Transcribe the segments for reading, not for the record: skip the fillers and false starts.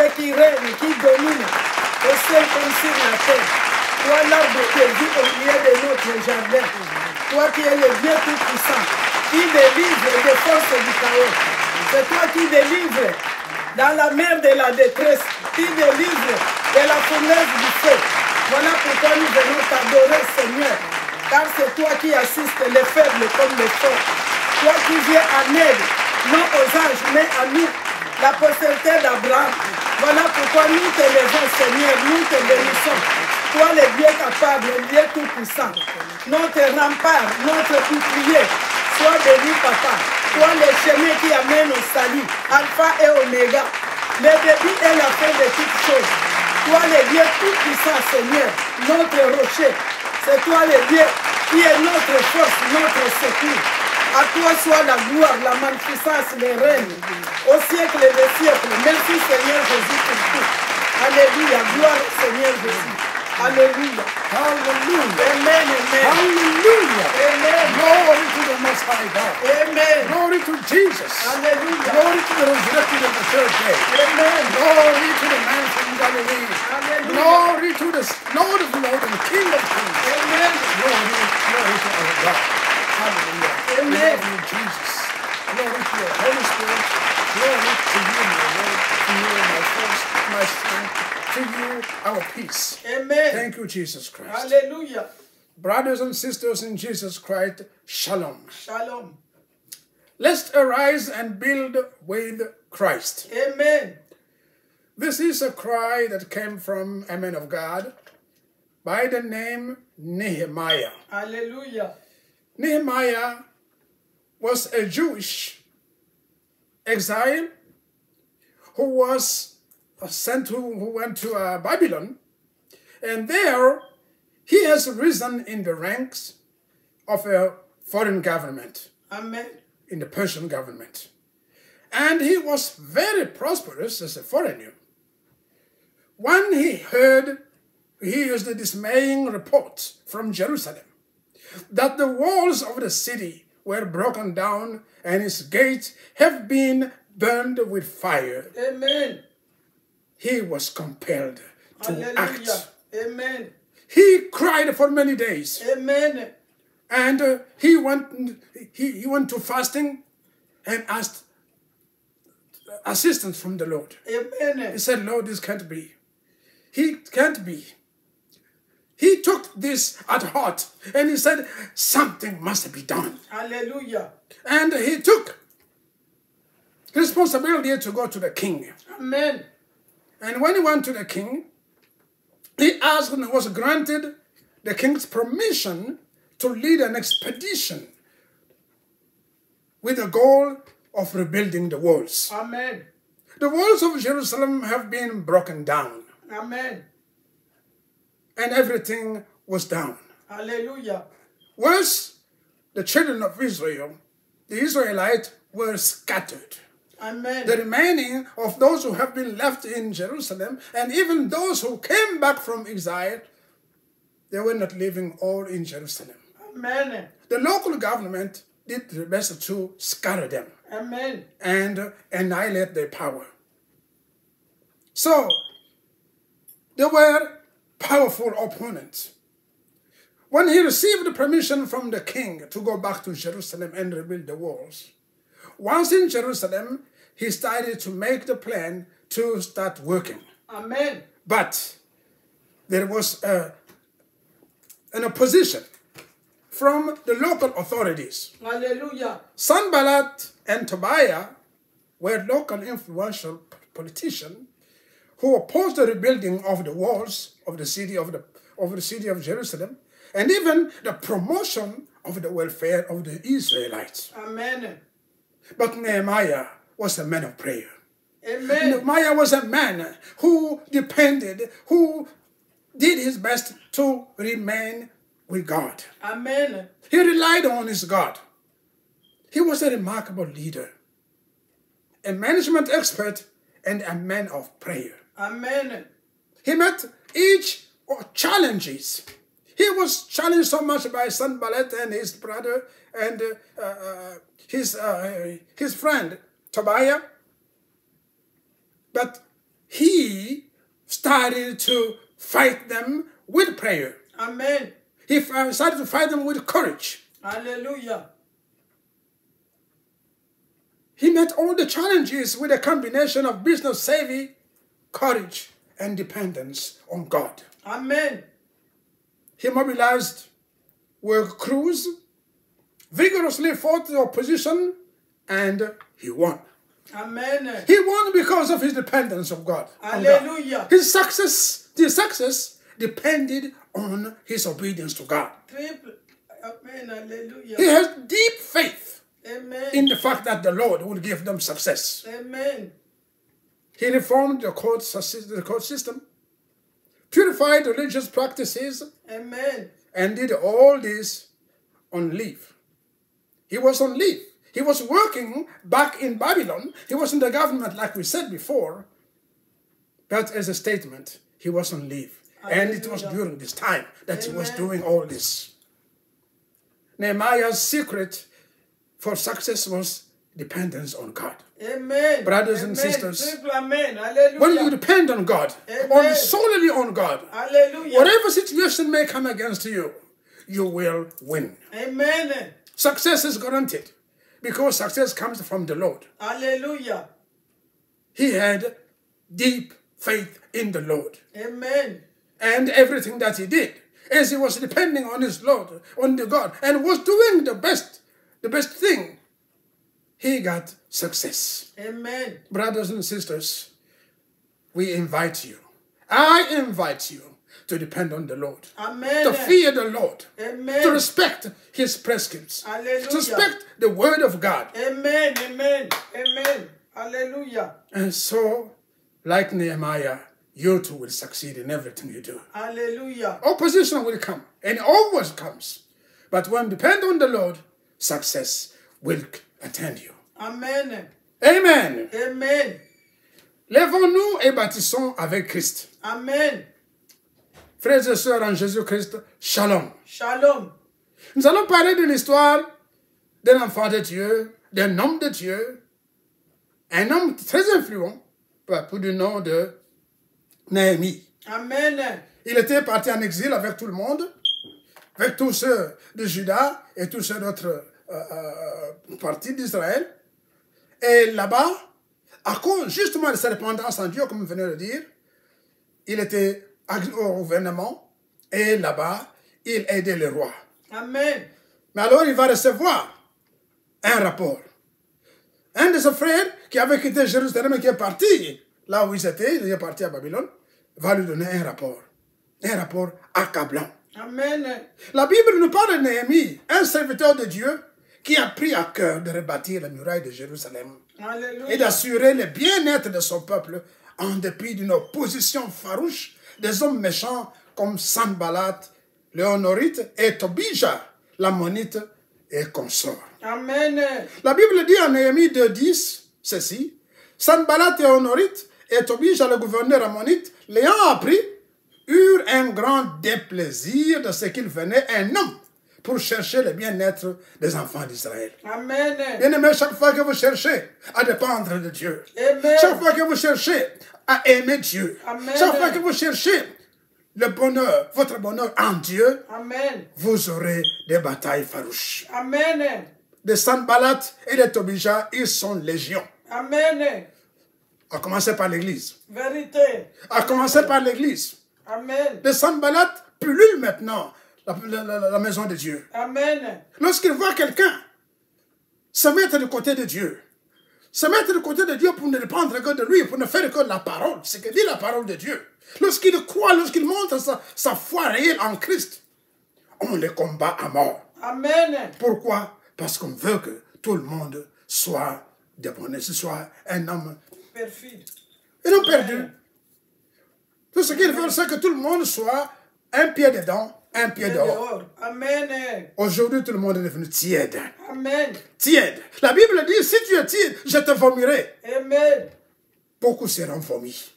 Toi qui règnes, qui domines au ciel comme sur la terre. Toi l'arbre de vie au milieu de notre jardin. Toi qui es le Dieu tout-puissant, qui délivre des forces du chaos. C'est toi qui délivres dans la mer de la détresse, qui délivre de la fournaise du feu. Voilà pourquoi nous venons t'adorer, Seigneur. Car c'est toi qui assistes les faibles comme les forts. Toi qui viens en aide, non aux anges, mais à nous, la postérité d'Abraham. Voilà pourquoi nous te levons, Seigneur, nous te bénissons. Toi, le Dieu capable, le Dieu tout-puissant, notre rempart, notre bouclier, sois béni, Papa. Toi, le chemin qui amène au salut, Alpha et Oméga, le début et la fin de toutes choses. Toi, le Dieu tout-puissant, Seigneur, notre rocher. C'est toi, le Dieu, qui est notre force, notre secours. À toi soit la gloire, la magnificence, le règne, au siècle des siècles. Merci, Seigneur Jésus, pour tout. Alléluia, gloire au Seigneur Jésus. Alléluia. Hallelujah. Amen, amen. Hallelujah. Amen. Glory to the Most High God. Amen. Glory to Jesus. Hallelujah. Glory to the resurrected of the third day. Amen. Glory to the man from Galilee. Hallelujah. Glory to the Lord of Lords and King of Kings. Amen. Glory to our God. Hallelujah. Amen. We love you, Jesus. Glory to your Holy Spirit. Glory to you, my Lord. To you, my force, my strength. To you, our peace. Amen. Thank you, Jesus Christ. Hallelujah. Brothers and sisters in Jesus Christ, shalom. Shalom. Let's arise and build with Christ. Amen. This is a cry that came from a man of God by the name Nehemiah. Hallelujah. Nehemiah was a Jewish exile who went to Babylon, and there he has risen in the ranks of a foreign government. Amen. In the Persian government. And he was very prosperous as a foreigner. When he heard the dismaying report from Jerusalem that the walls of the city were broken down and its gates have been burned with fire, Amen. he was compelled to Hallelujah. act. Amen. He cried for many days. Amen. And he went to fasting and asked assistance from the Lord. Amen. He said, Lord, this can't be. He can't be. He took this at heart and he said, something must be done. Hallelujah. And he took responsibility to go to the king. Amen. And when he went to the king, he asked and was granted the king's permission to lead an expedition with the goal of rebuilding the walls. Amen. The walls of Jerusalem have been broken down. Amen. And everything was down. Hallelujah. Worse, the children of Israel, the Israelites, were scattered. Amen. The remaining of those who have been left in Jerusalem, and even those who came back from exile, they were not living all in Jerusalem. Amen. The local government did their best to scatter them Amen. and annihilate their power. So, they were powerful opponents. When he received the permission from the king to go back to Jerusalem and rebuild the walls, once in Jerusalem, he started to make the plan to start working. Amen. But there was an opposition from the local authorities. Hallelujah. Sanballat and Tobiah were local influential politicians who opposed the rebuilding of the walls of the city of Jerusalem, and even the promotion of the welfare of the Israelites. Amen. But Nehemiah was a man of prayer. Amen. Nehemiah was a man who who did his best to remain with God. Amen. He relied on his God. He was a remarkable leader, a management expert, and a man of prayer. Amen. He met each challenges. He was challenged so much by Sanballat and his brother and his friend Tobiah. But he decided to fight them with prayer. Amen. He decided to fight them with courage. Alléluia. He met all the challenges with a combination of business savvy, courage, and dependence on God. Amen. He mobilized work crews, vigorously fought the opposition, and he won. Amen. He won because of his dependence on God. Alléluia. His success depended on his obedience to God. Triple. Amen. Alléluia. He has deep faith Amen. in the fact that the Lord will give them success. Amen. He reformed the court system, purified religious practices, Amen. and did all this on leave. He was on leave. He was working back in Babylon. He was in the government, like we said before. But as a statement, he was on leave. And it was during this time that he was doing all this. Nehemiah's secret for success was dependence on God. Amen. Brothers and Amen. sisters, Triple amen. Alléluia. when you depend on God, solely on God, Alléluia. whatever situation may come against you, you will win. Amen. Success is guaranteed because success comes from the Lord. Alléluia. He had deep faith in the Lord. Amen. And everything that he did, as he was depending on his Lord, on the God, and was doing the best thing, he got success. Amen. Brothers and sisters, we invite you. I invite you to depend on the Lord. Amen. To fear the Lord. Amen. To respect his prescripts. Hallelujah. To respect the word of God. Amen. Amen. Amen. Hallelujah. And so, like Nehemiah, you too will succeed in everything you do. Hallelujah. Opposition will come, and it always comes. But when you depend on the Lord, success will attend you. Amen. Amen. Amen. Lèvons-nous et bâtissons avec Christ. Amen. Frères et sœurs en Jésus-Christ, shalom. Shalom. Nous allons parler de l'histoire d'un enfant de Dieu, d'un homme de Dieu, un homme très influent, pour le nom de Néhémie. Amen. Il était parti en exil avec tout le monde, avec tous ceux de Juda et tous ceux d'autres parties d'Israël. Et là-bas, à cause justement de sa dépendance en Dieu, comme vous venez de le dire, il était au gouvernement et là-bas, il aidait le roi. Amen. Mais alors, il va recevoir un rapport. Un de ses frères qui avait quitté Jérusalem et qui est parti là où il était, il est parti à Babylone, va lui donner un rapport accablant. Amen. La Bible nous parle de Néhémie, un serviteur de Dieu qui a pris à cœur de rebâtir la muraille de Jérusalem Alléluia. et d'assurer le bien-être de son peuple en dépit d'une opposition farouche des hommes méchants comme Sanballat, Léonorite et Tobija, l'ammonite et consort. Amen. La Bible dit en Néhémie 2:10 ceci: Sanballat et Léonorite et Tobija, le gouverneur ammonite, l'ayant appris, eurent un grand déplaisir de ce qu'il venait un homme pour chercher le bien-être des enfants d'Israël. Amen. Bien-aimés, chaque fois que vous cherchez à dépendre de Dieu, Amen. chaque fois que vous cherchez à aimer Dieu, Amen. chaque fois que vous cherchez le bonheur, votre bonheur en Dieu, Amen. vous aurez des batailles farouches. Amen. De Sanballat et de Tobija, ils sont légions. Amen. À commencer par l'Église. Vérité. À commencer par l'Église. Amen. De Sanballat pullule maintenant la maison de Dieu. Amen. Lorsqu'il voit quelqu'un se mettre du côté de Dieu, se mettre du côté de Dieu pour ne dépendre que de lui, pour ne faire que la parole, ce que dit la parole de Dieu. Lorsqu'il croit, lorsqu'il montre sa foi réelle en Christ, on le combat à mort. Amen. Pourquoi? Parce qu'on veut que tout le monde soit débonné, soit un homme Perfide. et non perdu. Tout ce qu'il veut, c'est que tout le monde soit un pied dedans, un pied dehors. Amen. Aujourd'hui, tout le monde est devenu tiède. Amen. Tiède. La Bible dit, si tu es tiède, je te vomirai. Amen. Beaucoup seront vomis.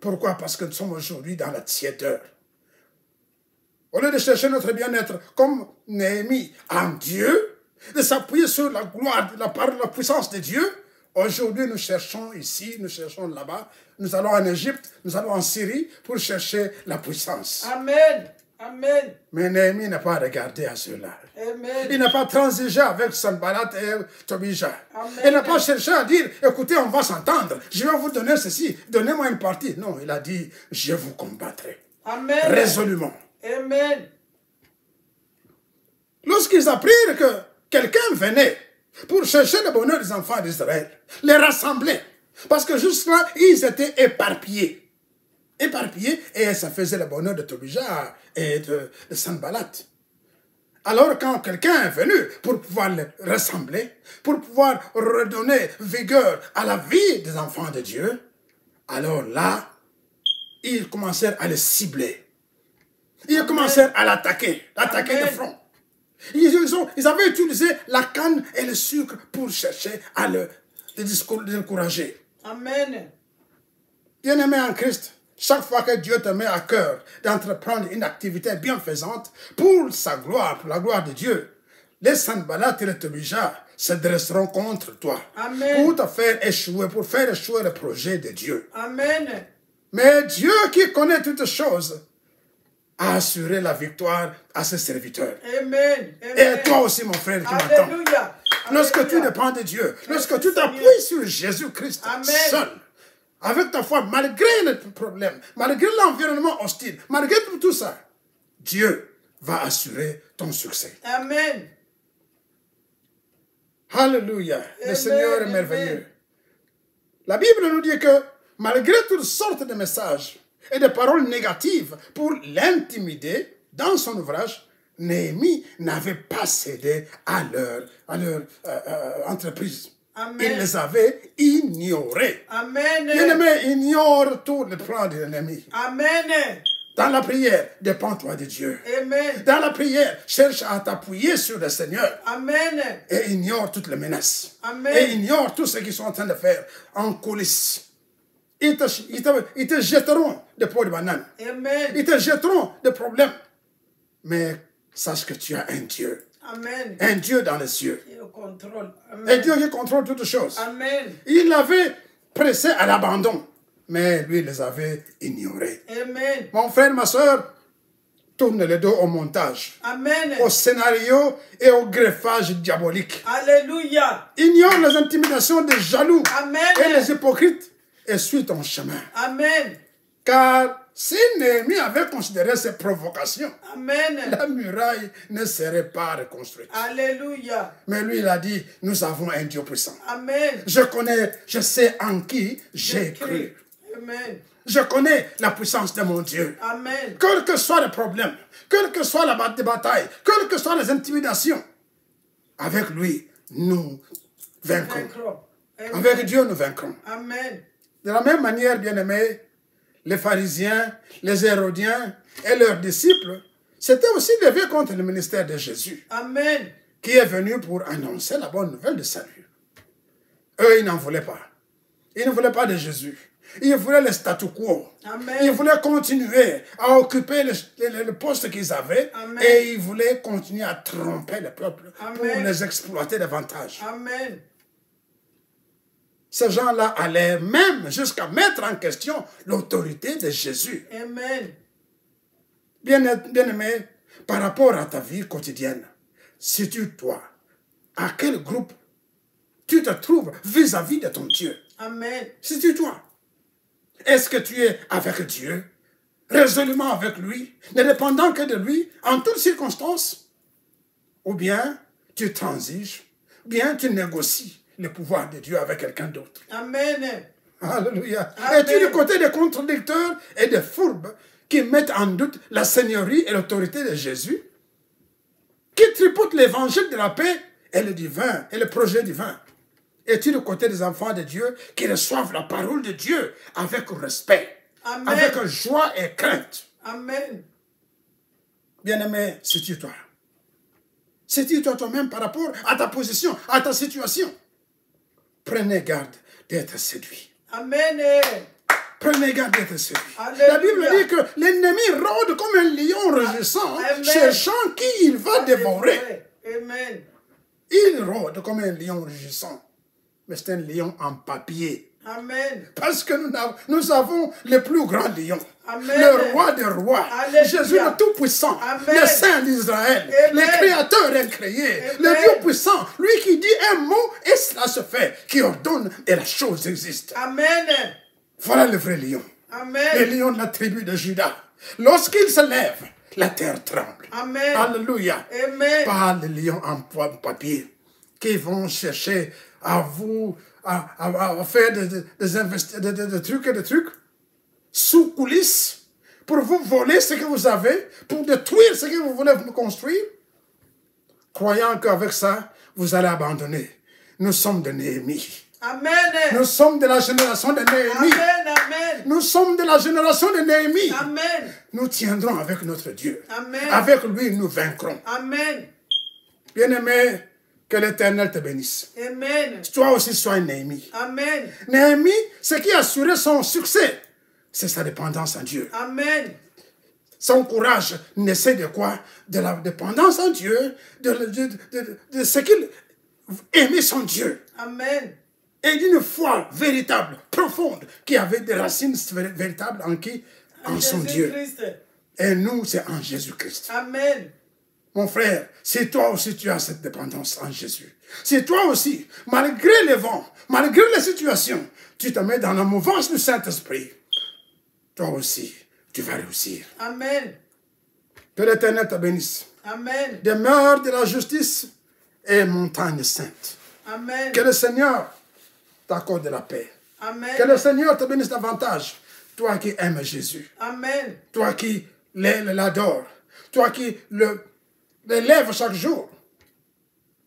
Pourquoi? Parce que nous sommes aujourd'hui dans la tiédeur. Au lieu de chercher notre bien-être comme Néhémie en Dieu, de s'appuyer sur la gloire, la parole, la puissance de Dieu, Aujourd'hui, nous cherchons ici, nous cherchons là-bas. Nous allons en Égypte, nous allons en Syrie pour chercher la puissance. Amen. Amen. Mais Néhémie n'a pas regardé à cela. Amen. Il n'a pas transigé avec Sanballat et Tobija. Amen. Il n'a pas cherché à dire, écoutez, on va s'entendre. Je vais vous donner ceci, donnez-moi une partie. Non, il a dit, je vous combattrai. Amen. Résolument. Amen. Lorsqu'ils apprirent que quelqu'un venait pour chercher le bonheur des enfants d'Israël, les rassembler, parce que jusque-là, ils étaient éparpillés. Éparpillés, et ça faisait le bonheur de Tobija et de Sanballat. Alors quand quelqu'un est venu pour pouvoir les rassembler, pour pouvoir redonner vigueur à la vie des enfants de Dieu, alors là, ils commencèrent à les cibler. Ils commencèrent à l'attaquer de front. Ils avaient utilisé la canne et le sucre pour chercher à le décourager. Amen. Bien-aimé en Christ, chaque fois que Dieu te met à cœur d'entreprendre une activité bienfaisante pour sa gloire, pour la gloire de Dieu, les Sanballat et les Tobija se dresseront contre toi. Amen. Pour te faire échouer, pour faire échouer le projet de Dieu. Amen. Mais Dieu qui connaît toutes choses a assuré la victoire à ses serviteurs. Amen. Et toi aussi, mon frère qui m'entends. Alléluia. Lorsque tu dépends de Dieu, lorsque tu t'appuies sur Jésus-Christ seul, avec ta foi, malgré les problèmes, malgré l'environnement hostile, malgré tout ça, Dieu va assurer ton succès. Amen. Alléluia. Le Seigneur est merveilleux. La Bible nous dit que malgré toutes sortes de messages et de paroles négatives pour l'intimider dans son ouvrage, Néhémie n'avait pas cédé à leur entreprise. Amen. Il les avait ignorés. Amen. Bien-aimé, ignore tout le plan de l'ennemi. Amen. Dans la prière, dépends-toi de Dieu. Amen. Dans la prière, cherche à t'appuyer sur le Seigneur. Amen. Et ignore toutes les menaces. Amen. Et ignore tout ce qu'ils sont en train de faire en coulisses. Ils te jetteront des pots de banane. Amen. Ils te jetteront des problèmes. Mais sache que tu as un Dieu. Amen. Un Dieu dans les cieux. Il contrôle. Amen. Un Dieu qui contrôle toutes choses. Amen. Il l'avait pressé à l'abandon. Mais lui, il les avait ignorés. Amen. Mon frère, ma soeur, tourne le dos au montage, Amen. au scénario et au greffage diabolique. Alléluia. Ignore les intimidations des jaloux Amen. et les hypocrites et suis ton chemin. Amen. Car si Néhémie avait considéré ces provocations, Amen. la muraille ne serait pas reconstruite. Alléluia. Mais lui, il a dit, nous avons un Dieu puissant. Amen. Je sais en qui j'ai cru. Amen. Je connais la puissance de mon Dieu. Amen. Quel que soit le problème, quelle que soit la bataille, quelles que soient les intimidations, avec lui, nous vaincrons. Avec Dieu, nous vaincrons. Amen. De la même manière, bien-aimés, les pharisiens, les hérodiens et leurs disciples s'étaient aussi levés contre le ministère de Jésus, Amen. qui est venu pour annoncer la bonne nouvelle de salut. Eux, ils n'en voulaient pas. Ils ne voulaient pas de Jésus. Ils voulaient le statu quo. Amen. Ils voulaient continuer à occuper le poste qu'ils avaient. Amen. Et ils voulaient continuer à tromper le peuple pour Amen. les exploiter davantage. Amen. Ces gens-là allaient même jusqu'à mettre en question l'autorité de Jésus. Amen. Bien-aimé, par rapport à ta vie quotidienne, situe-toi. À quel groupe tu te trouves vis-à-vis de ton Dieu? Amen. Situe-toi. Est-ce que tu es avec Dieu, résolument avec lui, ne dépendant que de lui, en toutes circonstances? Ou bien tu transiges, ou bien tu négocies le pouvoir de Dieu avec quelqu'un d'autre? Amen. Alléluia. Amen. Es-tu du côté des contradicteurs et des fourbes qui mettent en doute la seigneurie et l'autorité de Jésus, qui tripotent l'évangile de la paix et le divin et le projet divin? Es-tu du côté des enfants de Dieu qui reçoivent la parole de Dieu avec respect, Amen. avec joie et crainte? Amen. Bien-aimé, situe-toi. Situe-toi toi-même par rapport à ta position, à ta situation. Prenez garde d'être séduit. Amen. Prenez garde d'être séduit. Alléluia. La Bible dit que l'ennemi rôde comme un lion rugissant, Amen. cherchant qui il va dévorer. Amen. Il rôde comme un lion rugissant. mais c'est un lion en papier. Amen. Parce que nous avons le plus grand lion. Amen. Le roi des rois. Alléluia. Jésus le Tout-Puissant. Amen. Le Saint d'Israël. Amen. Le Créateur incréé. Amen. Le Dieu puissant. Lui qui dit un mot et cela se fait. Qui ordonne et la chose existe. Amen. Voilà le vrai lion. Le Amen. lion de la tribu de Juda. Lorsqu'il se lève, la terre tremble. Amen. Alléluia. Amen. Pas les lions en papier qui vont chercher à vous à faire des trucs sous coulisses pour vous voler ce que vous avez, pour détruire ce que vous voulez construire, croyant qu'avec ça, vous allez abandonner. Nous sommes de Néhémie. Amen. Nous sommes de la génération de Néhémie. Amen. Amen. Nous sommes de la génération de Néhémie. Amen. Nous tiendrons avec notre Dieu. Amen. Avec lui, nous vaincrons. Amen. Bien-aimé, que l'Éternel te bénisse. Amen. Toi aussi, sois un Néhémie. Amen. Néhémie, ce qui a assuré son succès, c'est sa dépendance en Dieu. Amen. Son courage naissait de quoi? De la dépendance en Dieu, de ce qu'il aimait son Dieu. Amen. Et d'une foi véritable, profonde, qui avait des racines véritables en qui? En son Dieu. Jésus-Christ. Et nous, c'est en Jésus-Christ. Amen. Mon frère, si toi aussi tu as cette dépendance en Jésus, si toi aussi, malgré les vents, malgré les situations, tu te mets dans la mouvance du Saint-Esprit, toi aussi, tu vas réussir. Amen. Que l'Éternel te bénisse. Amen. Demeure de la justice et montagne sainte. Amen. Que le Seigneur t'accorde de la paix. Amen. Que le Seigneur te bénisse davantage. Toi qui aimes Jésus. Amen. Toi qui l'adores. Toi qui l'élèves chaque jour.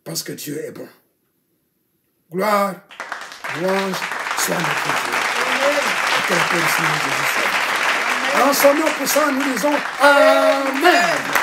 Parce que Dieu est bon. Gloire, louange, soit notre Dieu. Amen. Et que la paix du Seigneur Jésus soit. En son nom puissant, nous disons Amen.